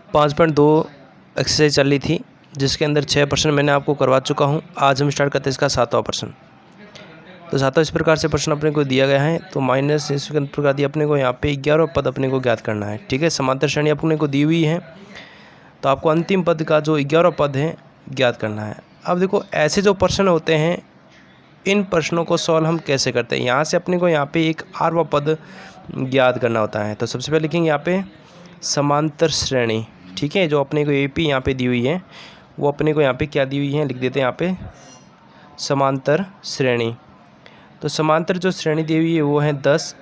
5.2 exercise चल रही थी जिसके अंदर 6% मैंने आपको करवा चुका हूं। आज हम स्टार्ट करते हैं इसका 7वां प्रश्न। तो 7वां इस प्रकार से प्रश्न अपने को दिया गया है। तो माइनस इस प्रकार दिया अपने को यहाँ पे 11वां पद अपने को ज्ञात करना है। ठीक है, समांतर श्रेणी अपने को दी हुई है तो आपको अंतिम पद का जो 11वां पद है ज्ञात करना है। अब देखो ऐसे जो प्रश्न होते हैं इन प्रश्नों को सॉल्व हम कैसे करते हैं। यहाँ से अपने को यहाँ पे एक 8वां पद ज्ञात करना होता है। तो सबसे पहले लिखेंगे यहाँ पे समांतर श्रेणी। ठीक है, जो अपने को AP यहाँ पे दी हुई है वो अपने को यहाँ पे क्या दी हुई है लिख देते हैं यहाँ पे समांतर श्रेणी। तो समांतर जो श्रेणी दी हुई है वो है 10,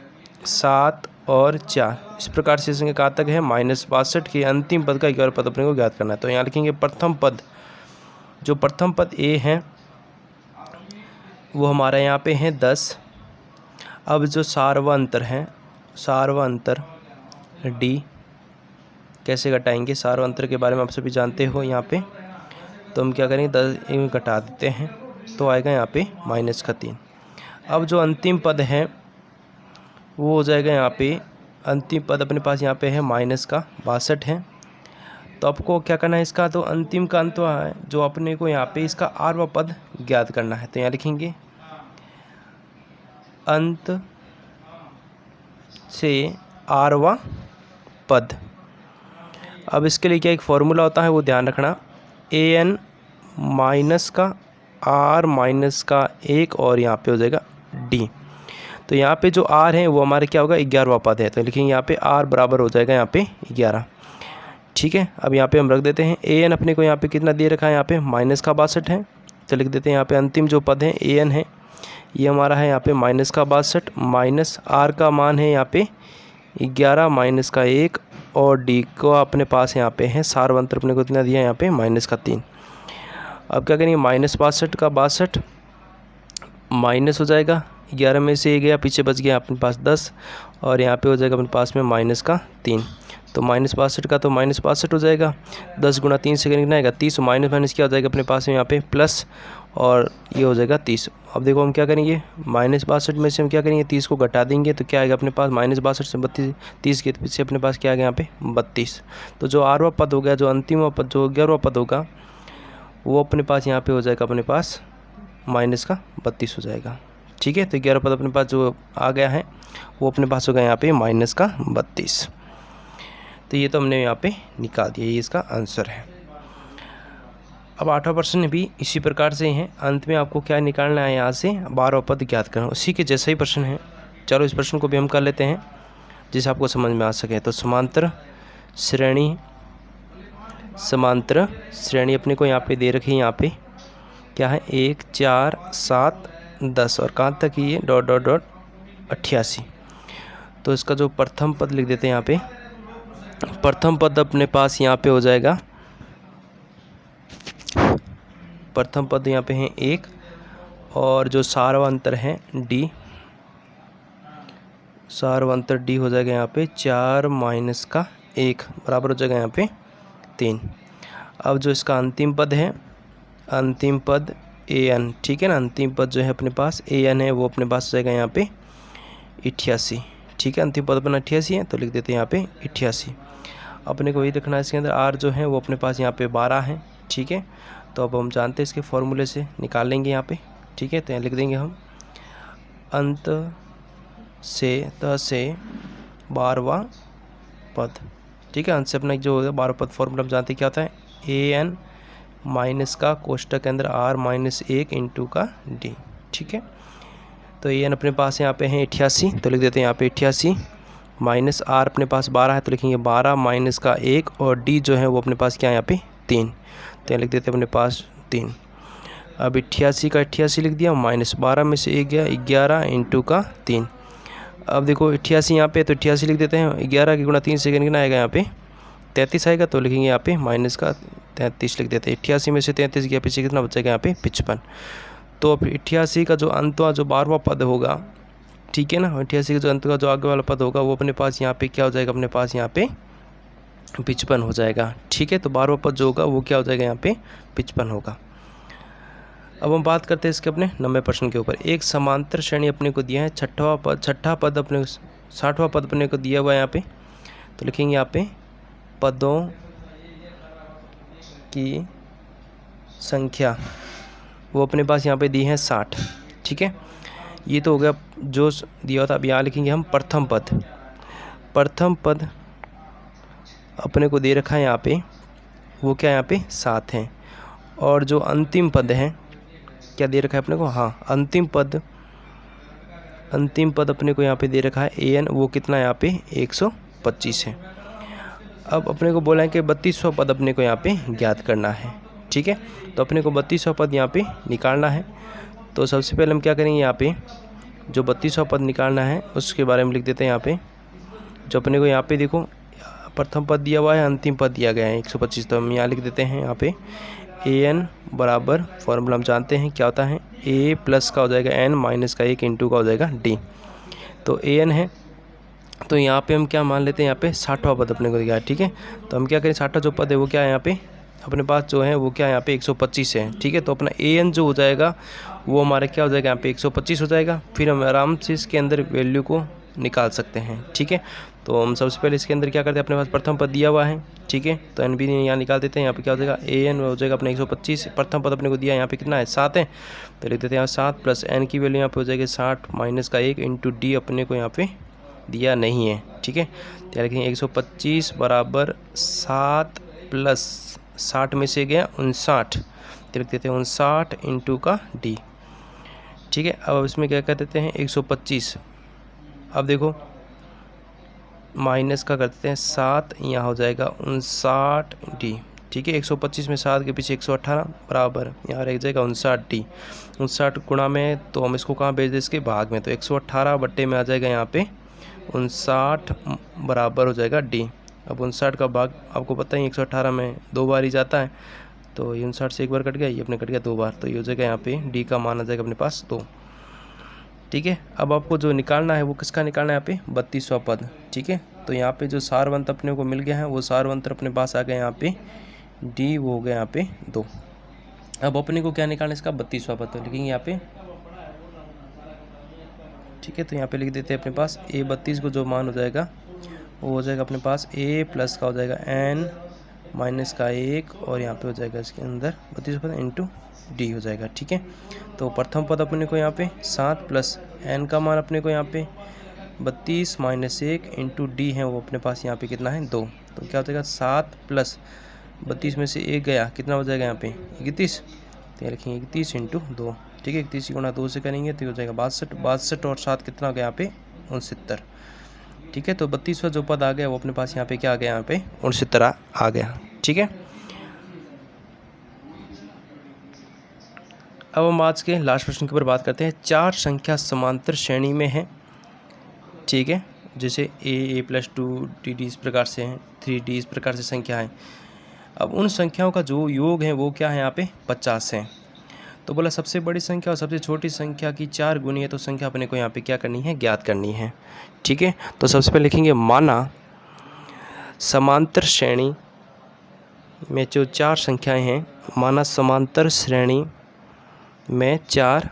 7 और 4। इस प्रकार से इसमें कहाँ तक है -62 के अंतिम पद का 11वां पद अपने को ज्ञात करना है। तो यहाँ लिखेंगे प्रथम पद, जो प्रथम पद A है वो हमारा यहाँ पे है 10। अब जो सार्वंतर है, सार्वंतर D कैसे घटाएंगे, सार्वंतर के बारे में आप सभी जानते हो यहाँ पे। तो हम क्या करेंगे 10 में घटा देते हैं तो आएगा यहाँ पे -3। अब जो अंतिम पद है वो हो जाएगा यहाँ पे, अंतिम पद अपने पास यहाँ पे है -62 है। तो आपको क्या करना है इसका, तो अंतिम का अंत है जो अपने को यहाँ पे इसका 8वां पद ज्ञात करना है। तो यहाँ लिखेंगे अंत से 8वां पद। अब इसके लिए क्या एक फॉर्मूला होता है वो ध्यान रखना, an माइनस का r माइनस का 1 और यहाँ पे हो जाएगा d। तो यहाँ पे जो r है वो हमारे क्या होगा 11वां पद है। तो लिखेंगे यहाँ पे r बराबर हो जाएगा यहाँ पे 11। ठीक है, अब यहाँ पे हम रख देते हैं an अपने को यहाँ पे कितना दे रखा है, यहाँ पे -62 है। तो लिख देते हैं यहाँ पे अंतिम जो पद है an है ये हमारा है यहाँ पे -62 माइनस r का मान है यहाँ पे 11 माइनस का 1 और d को अपने पास यहाँ पे है सार्वंतर अपने को कितना दिया यहाँ पे -3। अब क्या करेंगे -62 का 62 माइनस हो जाएगा, 11 में से 1 गया पीछे बच गया अपने पास 10 और यहाँ पे हो जाएगा अपने पास में -3। तो -62 का तो -62 हो जाएगा, 10 गुणा 3 से कितना आएगा 30, माइनस क्या हो जाएगा अपने पास में यहाँ पे प्लस और ये हो जाएगा 30। अब देखो हम क्या करेंगे -62 में से हम क्या करेंगे 30 को घटा देंगे तो क्या आएगा अपने पास -62 से 32, 30 के पीछे अपने पास क्या आ गया यहाँ पे 32। तो जो 8वां पद हो गया, जो अंतिम पद जो 11वां पद होगा वो अपने पास यहाँ पे हो जाएगा अपने पास -32 हो जाएगा। ठीक है, तो 11 पद अपने पास जो आ गया है वो अपने पास होगा यहाँ पे -32। तो ये तो हमने यहाँ पे निकाल दिया, ये इसका आंसर है। अब 8वां प्रश्न भी इसी प्रकार से है, अंत में आपको क्या निकालना है यहाँ से 12वां पद ज्ञात करना, उसी के जैसा ही प्रश्न है। चलो इस प्रश्न को भी हम कर लेते हैं जिससे आपको समझ में आ सके। तो समांतर श्रेणी, समांतर श्रेणी अपने को यहाँ पे दे रखी है, यहाँ पे क्या है 1, 4, 7, 10 और कहाँ तक ये ... 88। तो इसका जो प्रथम पद लिख देते हैं यहाँ पे, प्रथम पद अपने पास यहाँ पे हो जाएगा, प्रथम पद यहाँ पे है 1 और जो सार्वंतर है D, सार्वंतर D हो जाएगा यहाँ पे 4 माइनस का 1 बराबर हो जाएगा यहाँ पे 3। अब जो इसका अंतिम पद है, अंतिम पद an, ठीक है ना, अंतिम पद जो है अपने पास an है वो अपने पास हो जाएगा यहाँ पे 88। ठीक है, अंतिम पद अपना 88 है तो लिख देते हैं यहाँ पे 88। अपने को वही रखना है, इसके अंदर r जो है वो अपने पास यहाँ पे 12 है। ठीक है, तो अब हम जानते हैं इसके फॉर्मूले से निकाल लेंगे यहाँ पे। ठीक है, तो यहाँ लिख देंगे हम अंत से 12वां पद। ठीक है, अंत से अपना जो होगा 12वां पद फॉर्मूला हम जानते हैं क्या होता है, an माइनस का कोष्टक के अंदर r माइनस 1 इंटू का d। ठीक है, तो an अपने पास यहाँ पे है 88 तो लिख देते हैं यहाँ पे 88 माइनस r अपने पास 12 है तो लिखेंगे 12 माइनस का 1 और d जो है वो अपने पास क्या है यहाँ पे 3। तो यहाँ लिख देते हैं अपने पास 3। अब 88 का 88 लिख दिया, -12 में से 1 गया 11 इंटू का 3। अब देखो 88 यहाँ पे तो 88 लिख देते हैं, 11 की गुणा 3 से कितना आएगा यहाँ पे 33 आएगा। तो लिखेंगे यहाँ पे माइनस का 33 लिख देते हैं। 88 में से 33 गया पीछे कितना बचेगा यहाँ पे 55। तो अब 88 का जो अंत जो 12वां पद होगा, ठीक है ना, 88 का जो अंत का जो आगे वाला पद होगा वो अपने पास यहाँ पे क्या हो जाएगा, अपने पास यहाँ पे 55 हो जाएगा। ठीक है, तो 12वां पद जो होगा वो क्या हो जाएगा यहाँ पे 55 होगा। अब हम बात करते हैं इसके अपने 90 प्रश्न के ऊपर। एक समांतर श्रेणी अपने को दिया है, छठा पद अपने 60वां पद अपने को दिया हुआ है यहाँ पे। तो लिखेंगे यहाँ पे पदों की संख्या वो अपने पास यहाँ पे दी है 60। ठीक है, ये तो हो गया जो दिया था। अब यहाँ लिखेंगे हम प्रथम पद। प्रथम पद अपने को दे रखा है यहाँ पे, वो क्या यहाँ पे 7 है। और जो अंतिम पद है क्या दे रखा है अपने को, हाँ अंतिम पद अपने को यहाँ पे दे रखा है an, वो कितना यहाँ पे 125 है। अब अपने को बोला है कि 32वां पद अपने को यहाँ पे ज्ञात करना है। ठीक है, तो अपने को 32वां पद यहाँ पे निकालना है। तो सबसे पहले हम क्या करेंगे, यहाँ पे जो 32वां पद निकालना है उसके बारे में लिख देते हैं यहाँ पे। जो अपने को यहाँ पे देखो प्रथम पद दिया हुआ है, अंतिम पद दिया गया है 125, तो हम यहाँ लिख देते हैं यहाँ पे an बराबर, फॉर्मूला हम जानते हैं क्या होता है, a प्लस का हो जाएगा n माइनस का 1 इंटू का हो जाएगा d। तो an है, तो यहाँ पे हम क्या मान लेते हैं, यहाँ पे 60वां पद अपने को दिया है। ठीक है, तो हम क्या करें, 60वां जो पद है वो क्या है यहाँ पे अपने पास जो है वो क्या यहाँ पे 125 है। ठीक है, तो अपना an जो हो जाएगा वो हमारा क्या हो जाएगा यहाँ पे 125 हो जाएगा। फिर हम आराम से इसके अंदर वैल्यू को निकाल सकते हैं। ठीक है, तो हम सबसे पहले इसके अंदर क्या करते हैं, अपने पास प्रथम पद दिया हुआ है। ठीक है, तो एन बी यहाँ निकाल देते हैं। यहाँ पे क्या हो जाएगा, an हो जाएगा अपने 125, प्रथम पद अपने को दिया यहाँ पे कितना है 7 है, तो लिख देते हैं यहाँ 7 प्लस n की वैल्यू यहाँ पे हो जाएगी 60 माइनस का 1 इंटू डी अपने को यहाँ पे दिया नहीं है। ठीक है, तो लिखेंगे 125 बराबर 7 प्लस 60 में से गया 59, तो लिख देते हैं 59 इंटू का डी। ठीक है, अब इसमें क्या कर देते हैं 125, अब देखो माइनस का कर देते हैं 7, यहाँ हो जाएगा 59 डी। ठीक है, 125 में 7 के पीछे 118 बराबर यहाँ रह जाएगा 59 डी। 59 गुणा में, तो हम इसको कहाँ भेज दें, इसके भाग में, तो 118 बट्टे में आ जाएगा यहाँ पे 59 बराबर हो जाएगा डी। अब 59 का भाग आपको पता ही 118 में 2 बार ही जाता है, तो ये 59 से एक बार कट गया, ये अपने कट गया 2 बार, तो ये हो जाएगा यहाँ पे डी का मान आ जाएगा अपने पास 2। ठीक है, अब आपको जो निकालना है वो किसका निकालना है, यहाँ पे 32वां पद। ठीक है, तो यहाँ पे जो सारवंत अपने को मिल गया है वो सारवंत अपने पास आ गया यहाँ पे डी, वो हो गया यहाँ पे 2। अब अपने को क्या निकालना है इसका 32वां पद, तो लिखेंगे यहाँ पे। ठीक है, तो यहाँ पे लिख देते हैं अपने पास a 32 को जो मान हो जाएगा वो हो जाएगा अपने पास a प्लस का हो जाएगा n माइनस का 1, और यहाँ पे हो जाएगा इसके अंदर 32 पद इंटू डी हो जाएगा। ठीक है, तो प्रथम पद अपने को यहाँ पे 7 प्लस n का मान अपने को यहाँ पे 32 माइनस 1 इंटू डी है, वो अपने पास यहाँ पे कितना है 2, तो क्या हो जाएगा 7 प्लस 32 में से 1 गया, कितना हो जाएगा यहाँ पे 31, तो ये लिखेंगे 31 इंटू 2। ठीक है, 31 गुणा 2 से करेंगे तो हो जाएगा 62 और 7 कितना हो गया यहाँ पे 69। ठीक है, तो 32वां जो पद आ गया वो अपने पास यहाँ पे क्या आ गया, यहाँ पे 69 आ गया। ठीक है, अब हम आज के लास्ट प्रश्न के ऊपर बात करते हैं। 4 संख्या समांतर श्रेणी में है। ठीक है, जैसे a प्लस 2 dd इस प्रकार से हैं, 3d इस प्रकार से संख्या है। अब उन संख्याओं का जो योग है वो क्या है यहाँ पे 50 है। तो बोला सबसे बड़ी संख्या और सबसे छोटी संख्या की 4 गुनी है, तो संख्या अपने को यहाँ पे क्या करनी है, ज्ञात करनी है। ठीक है, तो सबसे पहले लिखेंगे माना समांतर श्रेणी में जो 4 संख्याएं हैं, माना समांतर श्रेणी में 4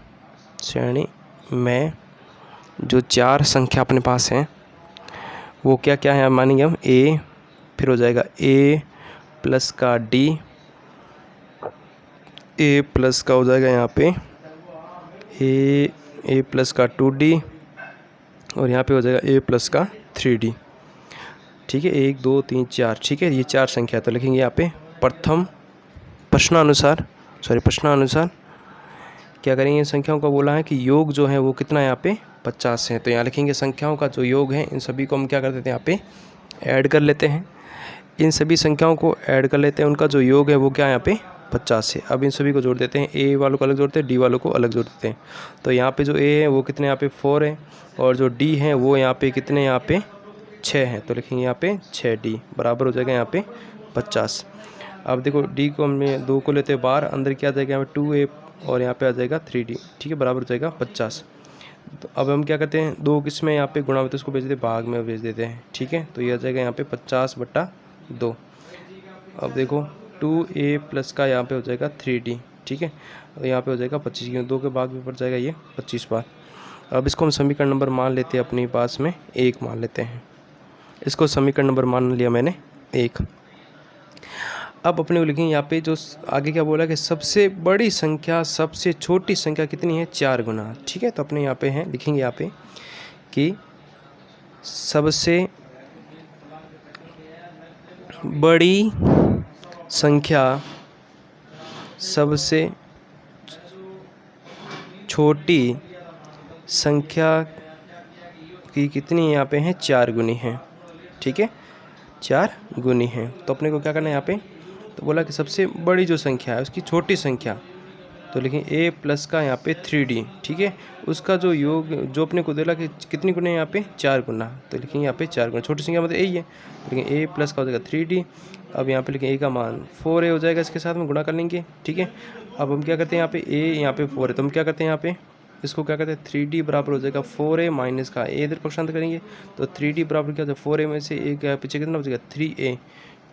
जो 4 संख्या अपने पास हैं वो क्या क्या है, मानेंगे हम a, फिर हो जाएगा a प्लस का d, a प्लस का हो जाएगा यहाँ पे a प्लस का 2d, और यहाँ पे हो जाएगा a प्लस का 3d। ठीक है, 1 2 3 4। ठीक है, ये 4 संख्या, तो लिखेंगे यहाँ पे प्रश्नानुसार क्या करेंगे, संख्याओं का बोला है कि योग जो है वो कितना है यहाँ पे 50 है। तो यहाँ लिखेंगे संख्याओं का जो योग है इन सभी को हम क्या कर देते हैं, यहाँ पे ऐड कर लेते हैं। इन सभी संख्याओं को ऐड कर लेते हैं, उनका जो योग है वो क्या है यहाँ पे 50 है। अब इन सभी को जोड़ देते हैं, a वालों को अलग जोड़ते हैं, d वालों को अलग जोड़ देते हैं। तो यहाँ पे जो a है वो कितने यहाँ पे 4 है, और जो d है वो यहाँ पे कितने यहाँ पे 6 है, तो लिखेंगे यहाँ पे 6d बराबर हो जाएगा यहाँ पे 50। अब देखो d को हमने 2 को लेते हैं बाहर, अंदर क्या आ जाएगा यहाँ पे 2a, और यहाँ पे आ जाएगा 3d। ठीक है, बराबर हो जाएगा 50। तो अब हम क्या करते हैं, 2 किस में यहाँ पे गुणा होते हैं उसको भेज देते हैं, भाग में भेज देते हैं। ठीक है, तो ये आ जाएगा यहाँ पे 50/2। अब देखो 2a प्लस का यहाँ पे हो जाएगा 3d। ठीक है, और यहाँ पे हो जाएगा 25, क्योंकि 2 के भाग में पड़ जाएगा ये 25 बार। अब इसको हम समीकरण नंबर मान लेते हैं, अपने पास में 1 मान लेते हैं। इसको समीकरण नंबर मान लिया मैंने 1। अब अपने को लिखेंगे यहाँ पे जो आगे क्या बोला कि सबसे बड़ी संख्या सबसे छोटी संख्या कितनी है, 4 गुना। ठीक है, तो अपने यहाँ पे हैं, लिखेंगे यहाँ पे कि सबसे बड़ी संख्या सबसे छोटी संख्या की कितनी यहाँ पे है, 4 गुनी है। ठीक है, 4 गुनी है। तो अपने को क्या करना है यहाँ पे, तो बोला कि सबसे बड़ी जो संख्या है उसकी छोटी संख्या, तो लिखेंगे a प्लस का यहाँ पे 3d। ठीक है, उसका जो योग जो अपने को देला कि कितनी गुना है यहाँ पे, 4 गुना, तो लिखेंगे यहाँ पे 4 गुना। छोटी संख्या मतलब a ही है, लिखेंगे a प्लस का हो जाएगा 3d। अब यहाँ पे लिखेंगे a का मान 4a हो जाएगा, इसके साथ में गुणा कर लेंगे। ठीक है, अब हम क्या करते हैं यहाँ पे a यहाँ पे 4 है, तो हम क्या करते हैं यहाँ पे इसको क्या करते हैं 3d बराबर हो जाएगा 4a माइनस का a, इधर पक्षांतर करेंगे तो 3d बराबर क्या हो जाएगा 4a में से a का पीछे कितना बचेगा 3a।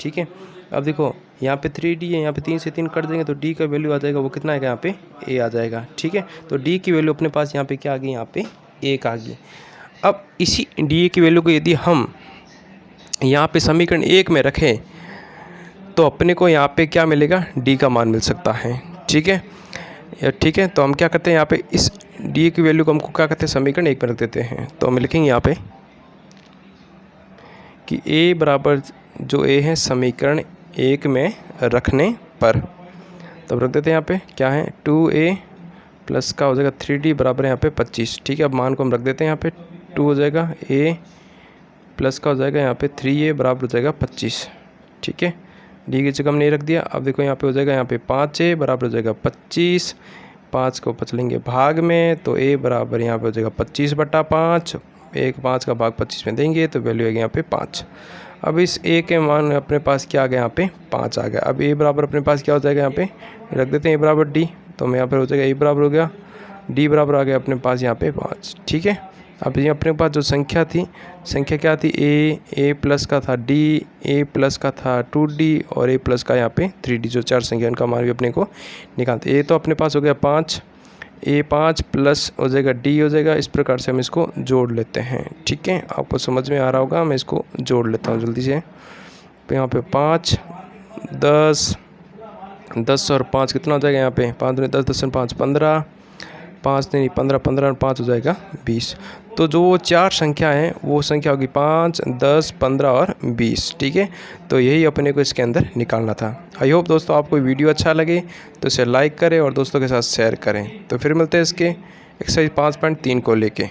ठीक है, अब देखो यहाँ पे 3d है, यहाँ पे 3 से 3 कट देंगे तो d का वैल्यू आ जाएगा, वो कितना आएगा यहाँ पे a आ जाएगा। ठीक है, तो d की वैल्यू अपने पास यहाँ पे क्या आ गई, यहाँ पे 1 आ गई। अब इसी d की वैल्यू को यदि हम यहाँ पे समीकरण 1 में रखें तो अपने को यहाँ पे क्या मिलेगा, d का मान मिल सकता है। ठीक है, ठीक है, तो हम क्या करते हैं यहाँ पे इस d की वैल्यू को हमको क्या करते हैं समीकरण 1 में रख देते हैं। तो हम लिखेंगे यहाँ पे कि a बराबर जो a है समीकरण 1 में रखने पर, तब रख देते हैं यहाँ पे क्या है 2a प्लस का हो जाएगा 3d बराबर है यहाँ पे 25। ठीक है, अब मान को हम रख देते हैं यहाँ पे 2 हो जाएगा, a प्लस का हो जाएगा यहाँ पे 3a बराबर हो जाएगा 25। ठीक है, डी की जगह हमने रख दिया। अब देखो यहाँ पे हो जाएगा यहाँ पे 5a बराबर हो जाएगा 25, 5 को पचलेंगे भाग में तो a बराबर यहाँ पे हो जाएगा 25/5, 5 का भाग 25 में देंगे तो वैल्यू आएगी यहाँ पे 5। अब इस a के मान अपने पास क्या आ गया, यहाँ पे 5 आ गया। अब a बराबर अपने पास क्या हो जाएगा, यहाँ पे रख देते हैं a बराबर d, तो हमें यहाँ पर हो जाएगा a बराबर हो गया d बराबर आ गया अपने पास यहाँ पे 5। ठीक है, अब ये अपने पास जो संख्या थी, संख्या क्या थी a प्लस का था d, a प्लस का था 2d और a प्लस का यहाँ पे 3d, जो 4 संख्या उनका मान भी अपने को निकालते। a तो अपने पास हो गया 5, a 5 प्लस हो जाएगा d हो जाएगा। इस प्रकार से हम इसको जोड़ लेते हैं। ठीक है, आपको समझ में आ रहा होगा, मैं इसको जोड़ लेता हूँ जल्दी से। तो यहाँ पे 5 10 और 5 कितना हो जाएगा, यहाँ पे 5 में 10 10 5 15, 5 नहीं 15 15 और 5 हो जाएगा 20। तो जो वो 4 संख्या है वो संख्या होगी 5 10 15 और 20। ठीक है, तो यही अपने को इसके अंदर निकालना था। आई होप दोस्तों आपको वीडियो अच्छा लगे तो इसे लाइक करें और दोस्तों के साथ शेयर करें। तो फिर मिलते हैं इसके एक्सरसाइज 5.3 को लेके।